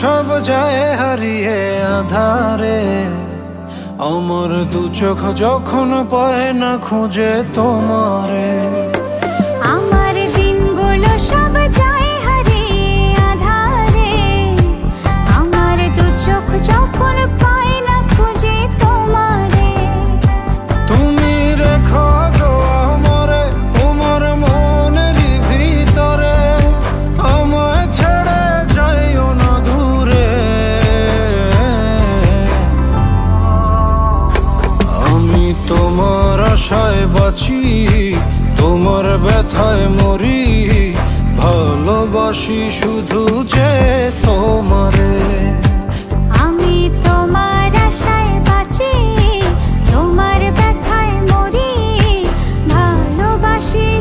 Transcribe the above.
সব যায় হারিয়ে আধারে, আমার দু চোখ যখন পায় না খুঁজে তোমারে। আমার দিনগুলো সব যায় হারিয়ে আধারে, আমার দু চোখ যখন পায় না খুঁজে তোমারে। তুমি রেখো গো আমারে তোমার মনের ভিতরে, আমায় ছেড়ে যাইও না দূরে। আমি তোমার আশায় বাঁচি, তোমার ব্যথায় মরি, ভালোবাসি শুধু যে তোমারে।